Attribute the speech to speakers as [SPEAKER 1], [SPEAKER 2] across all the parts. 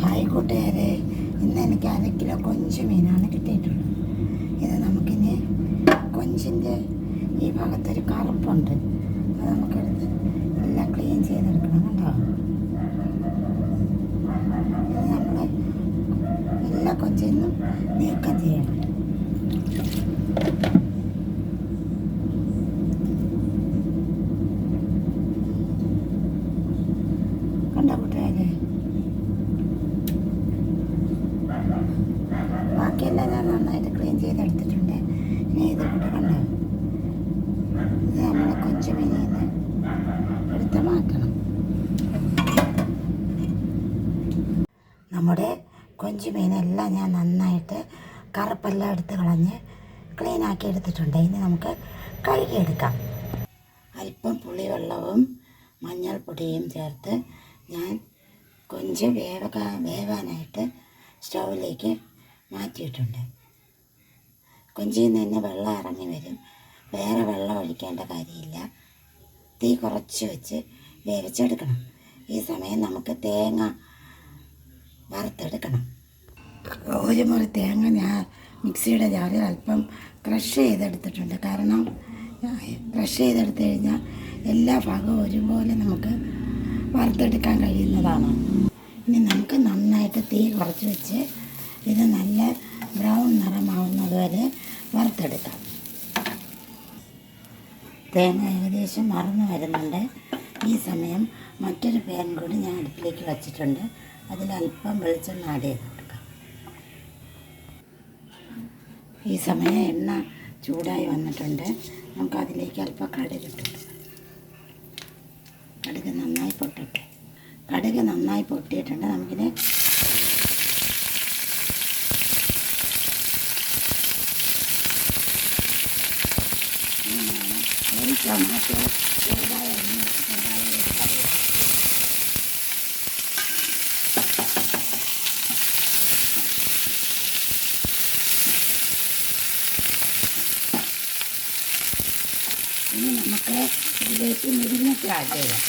[SPEAKER 1] Hi കൂട്ടുകാരെ, ഇന്ന് എനിക്ക് 1/2 കിലോ കൊഞ്ച് മീനാണ് കിട്ടിയിട്ടുള്ളത്. ഇത് നമുക്കിനി കൊഞ്ചിൻ്റെ ഈ ഭാഗത്തൊരു കറുപ്പുണ്ട്, അത് നമുക്കെടുത്ത് എല്ലാം ക്ലീൻ ചെയ്തെടുക്കണം. കണ്ടോ, ഇത് നമ്മൾ എല്ലാ കൊഞ്ചിൽ നിന്നും നീക്കം ചെയ്യണം. കണ്ടോ കൂട്ടുകാരെ, ബാക്കിയെല്ലാം ഞാൻ നന്നായിട്ട് ക്ലീൻ ചെയ്തെടുത്തിട്ടുണ്ട്. ഇനി ഇത് കൂടെ കണ്ടോ, ഇത് നമ്മൾ കൊഞ്ച് മീനിൽ നിന്ന് എടുത്ത് മാറ്റണം. നമ്മുടെ കൊഞ്ച് മീനെല്ലാം ഞാൻ നന്നായിട്ട് കറുപ്പെല്ലാം എടുത്ത് കളഞ്ഞ് ക്ലീനാക്കി എടുത്തിട്ടുണ്ട്. ഇനി നമുക്ക് കഴുകിയെടുക്കാം. അല്പം പുളിവെള്ളവും മഞ്ഞൾപ്പൊടിയും ചേർത്ത് ഞാൻ കൊഞ്ച് വേവാനായിട്ട് സ്റ്റൗവിലേക്ക് മാറ്റിയിട്ടുണ്ട്. കൊഞ്ചിൽ നിന്ന് തന്നെ വെള്ളം ഇറങ്ങി വരും, വേറെ വെള്ളം ഒഴിക്കേണ്ട കാര്യമില്ല. തീ കുറച്ച് വെച്ച് വേവിച്ചെടുക്കണം. ഈ സമയം നമുക്ക് തേങ്ങ വറുത്തെടുക്കണം. ഒരു മുറി തേങ്ങ ഞാൻ മിക്സിയുടെ ജാറിൽ അല്പം ക്രഷ് ചെയ്തെടുത്തിട്ടുണ്ട്. കാരണം ക്രഷ് ചെയ്തെടുത്തു കഴിഞ്ഞാൽ എല്ലാ ഭാഗവും ഒരുപോലെ നമുക്ക് വറുത്തെടുക്കാൻ കഴിയുന്നതാണ്. ഇനി നമുക്ക് നന്നായിട്ട് തീ കുറച്ച് വെച്ച് ഇത് നല്ല ബ്രൗൺ നിറമാവുന്നത് വരെ വറുത്തെടുക്കാം. തേങ്ങ ഏകദേശം മറന്നു വരുന്നുണ്ട്. ഈ സമയം മറ്റൊരു പാൻ കൂടി ഞാൻ അടുപ്പിലേക്ക് വച്ചിട്ടുണ്ട്. അതിലല്പം വെളിച്ചെണ്ണ ആഡ് ചെയ്ത് കൊടുക്കാം. ഈ സമയം എണ്ണ ചൂടായി വന്നിട്ടുണ്ട്. നമുക്കതിലേക്ക് അല്പം കടുക് ഇട്ട് കൊടുക്കാം. കടുക് നന്നായി പൊട്ടട്ടെ. കടുക് നന്നായി പൊട്ടിയിട്ടുണ്ട്. നമുക്കിത് ഒരു ടൊമാറ്റോ ചെറുതായി അരിഞ്ഞ് വെച്ചിട്ടുണ്ടായ ഇനി നമുക്ക് ഇതിലേക്ക് മുരിങ്ങയ്ക്ക ആഡ് ചെയ്യാം.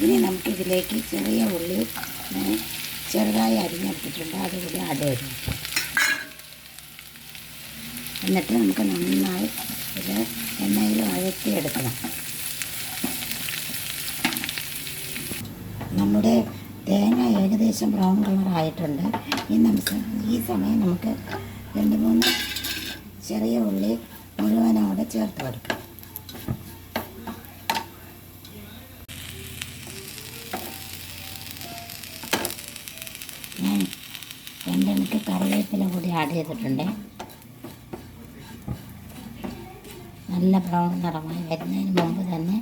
[SPEAKER 1] ഇനി നമുക്കിതിലേക്ക് ചെറിയ ഉള്ളി ചെറുതായി അരിഞ്ഞെടുത്തിട്ടുണ്ട്, അതുകൂടി ആഡ് ചെയ്ത് വയ്ക്കാം. എന്നിട്ട് നമുക്ക് നന്നായി ഇത് എണ്ണയിൽ വഴറ്റിയെടുക്കണം. നമ്മുടെ തേങ്ങ ഏകദേശം ബ്രൗൺ കളറായിട്ടുണ്ട്. ഈ സമയം നമുക്ക് 2-3 ചെറിയ ഉള്ളി മുഴുവനോടെ ചേർത്ത് കൊടുക്കാം. ഞാൻ 2 കറിവേപ്പില കൂടി ആഡ് ചെയ്തിട്ടുണ്ട്. നല്ല ബ്രൗൺ നിറമായി വരുന്നതിന് മുമ്പ് തന്നെ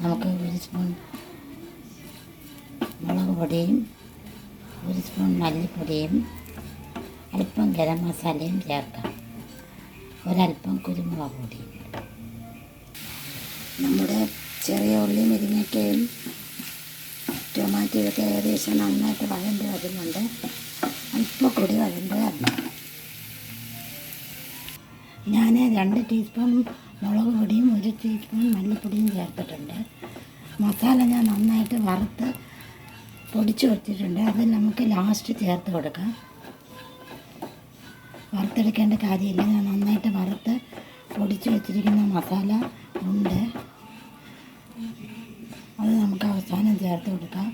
[SPEAKER 1] നമുക്ക് 1 സ്പൂൺ മുളക് പൊടിയും 1 സ്പൂൺ മല്ലിപ്പൊടിയും അല്പം ഗരം മസാലയും ചേർക്കാം. ഒരല്പം കുരുമുളക് പൊടിയും. നമ്മുടെ ചെറിയ ഉള്ളി മുരിങ്ങയ്ക്കയും ടൊമാറ്റോയൊക്കെ ഏകദേശം നന്നായിട്ട് വഴണ്ട് വരുന്നുണ്ട്. അല്പം കൂടി വഴണ്ട് വരണം. ഞാൻ 2 ടീസ്പൂൺ മുളക് പൊടിയും 1 ടീസ്പൂൺ മല്ലിപ്പൊടിയും ചേർത്തിട്ടുണ്ട്. മസാല ഞാൻ നന്നായിട്ട് വറുത്ത് പൊടിച്ച് വെച്ചിട്ടുണ്ട്. അത് നമുക്ക് ലാസ്റ്റ് ചേർത്ത് കൊടുക്കാം. വറുത്തെടുക്കേണ്ട കാര്യമില്ല. ഞാൻ നന്നായിട്ട് വറുത്ത് പൊടിച്ച് വെച്ചിരിക്കുന്ന മസാല ഉണ്ട്, അത് നമുക്ക് അവസാനം ചേർത്ത് കൊടുക്കാം.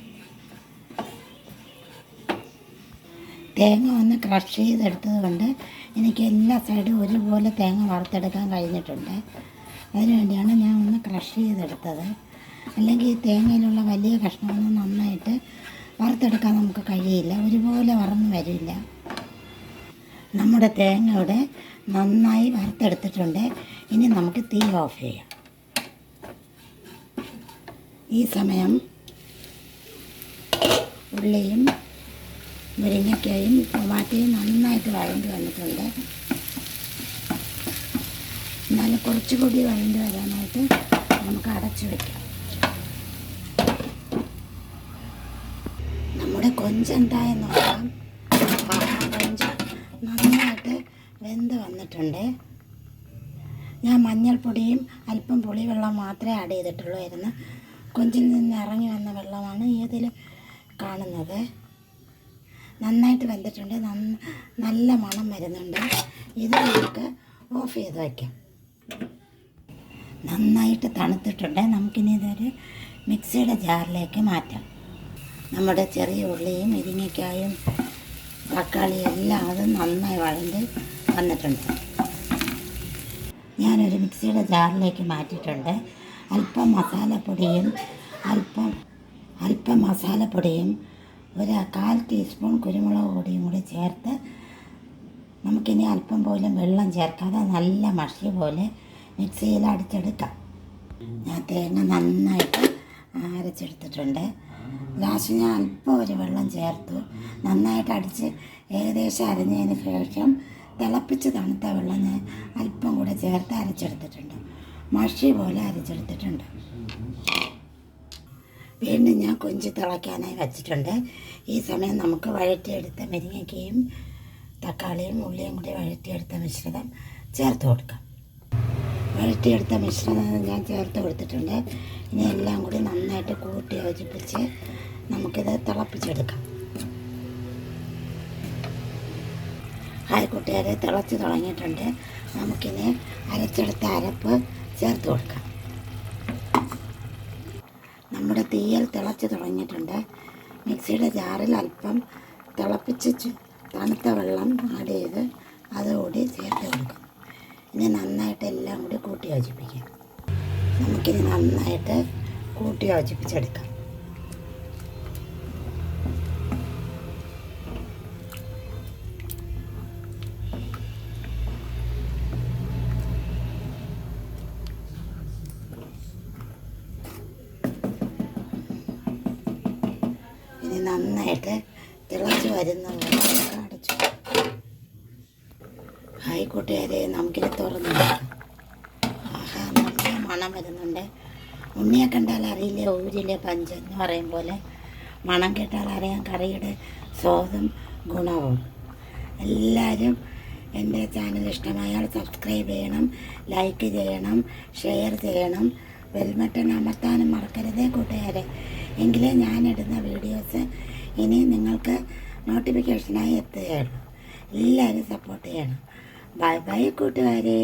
[SPEAKER 1] തേങ്ങ ഒന്ന് ക്രഷ് ചെയ്തെടുത്തത് കൊണ്ട് എനിക്ക് എല്ലാ സൈഡും ഒരുപോലെ തേങ്ങ വറുത്തെടുക്കാൻ കഴിഞ്ഞിട്ടുണ്ട്. അതിനുവേണ്ടിയാണ് ഞാൻ ഒന്ന് ക്രഷ് ചെയ്തെടുത്തത്. അല്ലെങ്കിൽ ഈ തേങ്ങയിലുള്ള വലിയ കഷ്ണമൊന്നും നന്നായിട്ട് വറുത്തെടുക്കാൻ നമുക്ക് കഴിയില്ല, ഒരുപോലെ വറന്ന് വരില്ല. നമ്മുടെ തേങ്ങ ഇവിടെ നന്നായി വറുത്തെടുത്തിട്ടുണ്ട്. ഇനി നമുക്ക് തീ ഓഫ് ചെയ്യാം. ഈ സമയം ഉള്ളിയും മുരിങ്ങയ്ക്കയും ടൊമാറ്റോയും നന്നായിട്ട് വഴണ്ട് വന്നിട്ടുണ്ട്. എന്നാലും കുറച്ചുകൂടി വഴണ്ട് വരാനായിട്ട് നമുക്ക് അടച്ചു വയ്ക്കാം. നമ്മുടെ കൊഞ്ചെന്തായെന്ന് നോക്കാം. കൊഞ്ച് നന്നായിട്ട് വെന്ത് വന്നിട്ടുണ്ട്. ഞാൻ മഞ്ഞൾപ്പൊടിയും അല്പം പുളിവെള്ളം മാത്രമേ ആഡ് ചെയ്തിട്ടുള്ളായിരുന്നു. കൊഞ്ചിൽ നിന്ന് ഇറങ്ങി വന്ന വെള്ളമാണ് ഇതിൽ കാണുന്നത്. നന്നായിട്ട് വെന്തിട്ടുണ്ട്, നല്ല മണം വരുന്നുണ്ട്. ഇത് നമുക്ക് ഓഫ് ചെയ്ത് വയ്ക്കാം. നന്നായിട്ട് തണുത്തിട്ടുണ്ട്. നമുക്കിനി ഇതൊരു മിക്സിയുടെ ജാറിലേക്ക് മാറ്റാം. നമ്മുടെ ചെറിയ ഉള്ളിയും മുരിങ്ങയ്ക്കായും തക്കാളിയും എല്ലാം അത് നന്നായി വഴണ്ട് വന്നിട്ടുണ്ട്. ഞാനൊരു മിക്സിയുടെ ജാറിലേക്ക് മാറ്റിയിട്ടുണ്ട്. അല്പം മസാലപ്പൊടിയും ഒരു 1/4 ടീസ്പൂൺ കുരുമുളക് പൊടിയും കൂടി ചേർത്ത് നമുക്കിനി അല്പം പോലും വെള്ളം ചേർക്കാതെ നല്ല മഷി പോലെ മിക്സിയിൽ അടിച്ചെടുക്കാം. ഞാൻ തേങ്ങ നന്നായിട്ട് അരച്ചെടുത്തിട്ടുണ്ട്. ലാസ്റ്റ് ഞാൻ അല്പം ഒരു വെള്ളം ചേർത്തു. നന്നായിട്ട് അടിച്ച് ഏകദേശം അരഞ്ഞതിന് ശേഷം തിളപ്പിച്ച് തണുത്ത വെള്ളം ഞാൻ അല്പം കൂടെ ചേർത്ത് അരച്ചെടുത്തിട്ടുണ്ട്. മഷി പോലെ അരച്ചെടുത്തിട്ടുണ്ട്. വീണ്ടും ഞാൻ കൊഞ്ച് തിളയ്ക്കാനായി വച്ചിട്ടുണ്ട്. ഈ സമയം നമുക്ക് വഴറ്റിയെടുത്ത മുരിങ്ങയ്ക്കയും തക്കാളിയും ഉള്ളിയും കൂടി വഴറ്റിയെടുത്ത മിശ്രിതം ചേർത്ത് കൊടുക്കാം. വഴറ്റിയെടുത്ത മിശ്രിതം ഞാൻ ചേർത്ത് കൊടുത്തിട്ടുണ്ട്. ഇനി എല്ലാം കൂടി നന്നായിട്ട് കൂട്ടി യോജിപ്പിച്ച് നമുക്കിത് തിളപ്പിച്ചെടുക്കാം. ഹായ് കൂട്ടുകാരെ, തിളച്ച് തുടങ്ങിയിട്ടുണ്ട്. നമുക്കിനി അരച്ചെടുത്ത അരപ്പ് ചേർത്ത് കൊടുക്കാം. നമ്മുടെ തീയൽ തിളച്ച് തുടങ്ങിയിട്ടുണ്ട്. മിക്സിയുടെ ജാറിൽ അല്പം തിളപ്പിച്ച് തണുത്ത വെള്ളം ആഡ് ചെയ്ത് അതുകൂടി ചേർത്ത് കൊടുക്കാം. ഇനി നന്നായിട്ട് എല്ലാം കൂടി കൂട്ടി യോജിപ്പിക്കാം. നമുക്കിനി നന്നായിട്ട് കൂട്ടി യോജിപ്പിച്ചെടുക്കാം. ഇനി നന്നായിട്ട് തിളച്ച് വരുന്ന പോലെ അടച്ചു. ഹായ് കൂട്ടുകാരെ, നമുക്കിത് തുറന്ന് നോക്കാം. ആഹാ, നല്ല മണം വരുന്നുണ്ട്. ഉണ്ണിയെ കണ്ടാൽ അറിയില്ലേ ഊരിലെ പഞ്ച് എന്ന് പറയും പോലെ മണം കേട്ടാൽ അറിയാം കറിയുടെ സ്വാദും ഗുണവും. എല്ലാവരും എൻ്റെ ചാനൽ ഇഷ്ടമായാൽ സബ്സ്ക്രൈബ് ചെയ്യണം, ലൈക്ക് ചെയ്യണം, ഷെയർ ചെയ്യണം, ബെൽ ബട്ടൺ അമർത്താനും മറക്കരുതേ കൂട്ടുകാരെ. എങ്കിലേ ഞാനിടുന്ന വീഡിയോസ് ഇനി നിങ്ങൾക്ക് നോട്ടിഫിക്കേഷനായി എത്തുകയുള്ളൂ. എല്ലാവരും സപ്പോർട്ട് ചെയ്യണം. ബൈ ബൈ കൂട്ടുകാരെ.